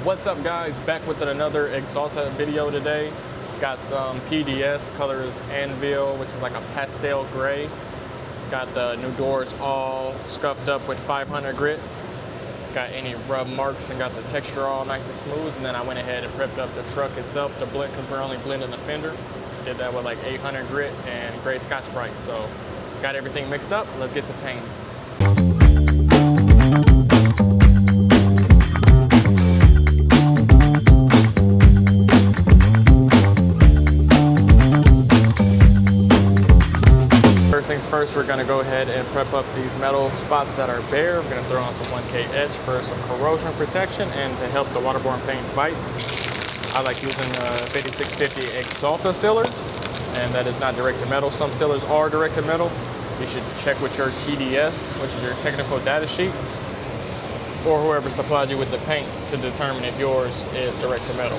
What's up, guys? Back with another Exalta video today. Got some PDS colors Anvil, which is like a pastel gray. Got the new doors all scuffed up with 500 grit. Got any rub marks and got the texture all nice and smooth. And then I went ahead and prepped up the truck itself to blend, because we're only blending the fender. Did that with like 800 grit and gray Scotch-Brite. So got everything mixed up. Let's get to painting. First things first, we're gonna go ahead and prep up these metal spots that are bare. We're gonna throw on some 1K etch for some corrosion protection and to help the waterborne paint bite. I like using the 5650 Exalta sealer, and that is not direct to metal. Some sealers are direct to metal. You should check with your TDS, which is your technical data sheet, or whoever supplied you with the paint to determine if yours is direct to metal.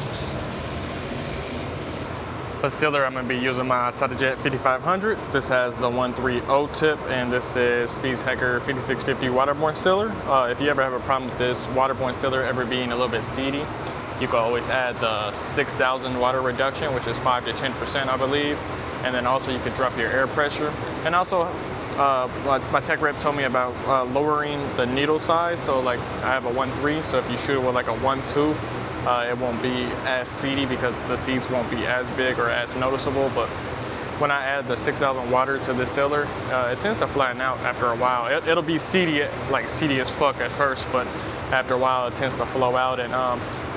For sealer, I'm going to be using my Jet 5500. This has the 130 tip, and this is Speed Hacker 5650 waterborne sealer. If you ever have a problem with this waterborne sealer ever being a little bit seedy, you can always add the 6000 water reduction, which is 5 to 10%, I believe. And then also you could drop your air pressure. And also, my tech rep told me about lowering the needle size. So like I have a 1.3, so if you shoot it with like a 1.2, it won't be as seedy because the seeds won't be as big or as noticeable. But when I add the 6000 water to this sealer, it tends to flatten out after a while. It'll be seedy, like seedy as fuck at first, but after a while it tends to flow out. And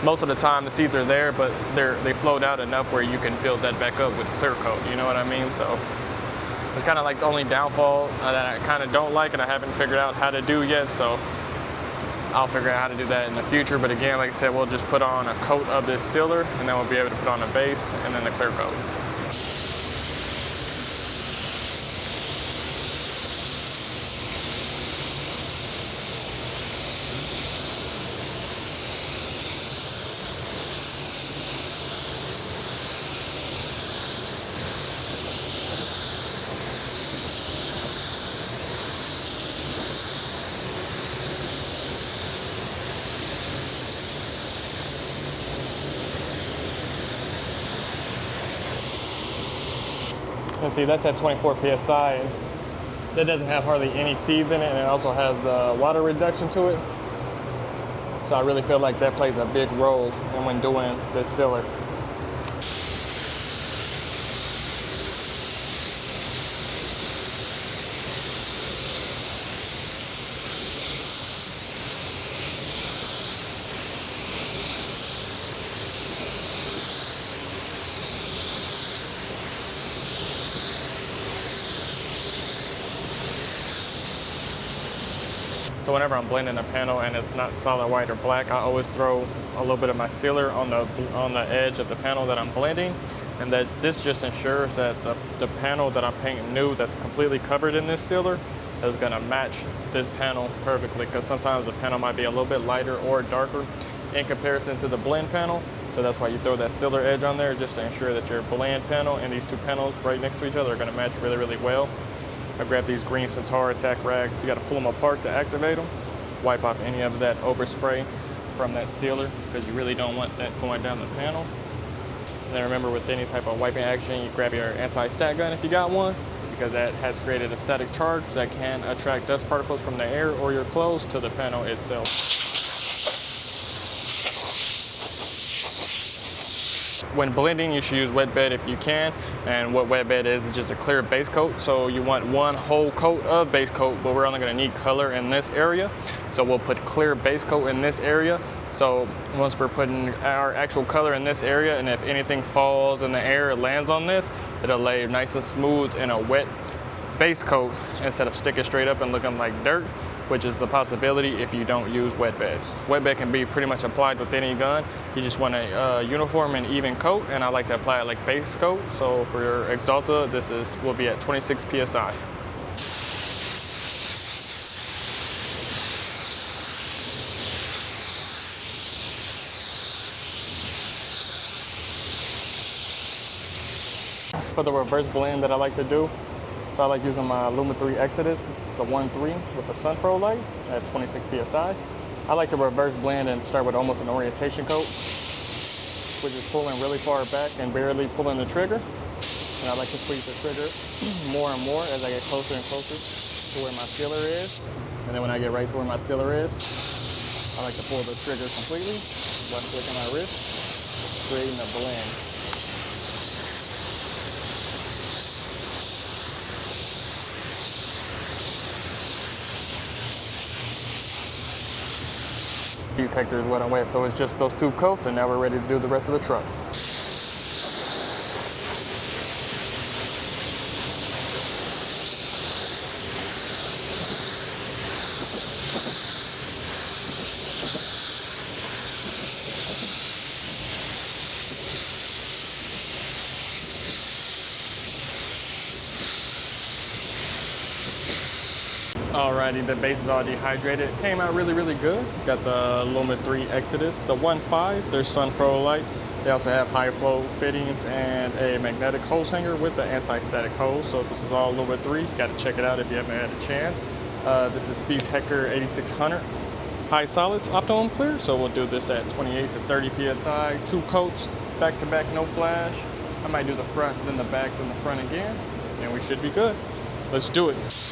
most of the time the seeds are there, but they flowed out enough where you can build that back up with clear coat, you know what I mean? So it's kind of like the only downfall that I kind of don't like and I haven't figured out how to do yet. So I'll figure out how to do that in the future. But again, like I said, we'll just put on a coat of this sealer and then we'll be able to put on a base and then the clear coat. And see, that's at 24 PSI, and that doesn't have hardly any seeds in it, and it also has the water reduction to it. So I really feel like that plays a big role when doing this sealer. So whenever I'm blending a panel and it's not solid white or black, I always throw a little bit of my sealer on the edge of the panel that I'm blending, and that this just ensures that the panel that I'm painting new that's completely covered in this sealer is gonna match this panel perfectly, because sometimes the panel might be a little bit lighter or darker in comparison to the blend panel. So that's why you throw that sealer edge on there, just to ensure that your blend panel and these two panels right next to each other are gonna match really, really well. I grabbed these green Centaur attack rags. You gotta pull them apart to activate them. Wipe off any of that overspray from that sealer, because you really don't want that going down the panel. And then remember, with any type of wiping action, you grab your anti-stat gun if you got one, because that has created a static charge that can attract dust particles from the air or your clothes to the panel itself. When blending, you should use wet bed if you can, and what wet bed is just a clear base coat. So you want one whole coat of base coat, but we're only going to need color in this area, so we'll put clear base coat in this area. So once we're putting our actual color in this area, and if anything falls in the air or lands on this, it'll lay nice and smooth in a wet base coat instead of sticking straight up and looking like dirt, which is the possibility if you don't use wet bed. Wet bed can be pretty much applied with any gun. You just want a uniform and even coat, and I like to apply it like base coat. So for your Exalta, will be at 26 PSI. For the reverse blend that I like to do, so I like using my Luma 3 Exodus, the 1.3 with the Sun Pro light at 26 PSI. I like to reverse blend and start with almost an orientation coat, which is pulling really far back and barely pulling the trigger. And I like to squeeze the trigger more and more as I get closer and closer to where my sealer is. And then when I get right to where my sealer is, I like to pull the trigger completely, left click on my wrist, creating a blend. These Hector is wet and wet, so it's just those 2 coats, and now we're ready to do the rest of the truck. Alrighty, the base is all dehydrated. Came out really, really good. Got the Luma 3 Exodus, the 1.5, their Sun Pro Light. They also have high flow fittings and a magnetic hose hanger with the anti-static hose. So this is all Luma 3. You gotta check it out if you haven't had a chance. This is Spies Hecker 8600 high solids optimum clear. So we'll do this at 28 to 30 PSI, 2 coats, back to back, no flash. I might do the front, then the back, then the front again, and we should be good. Let's do it.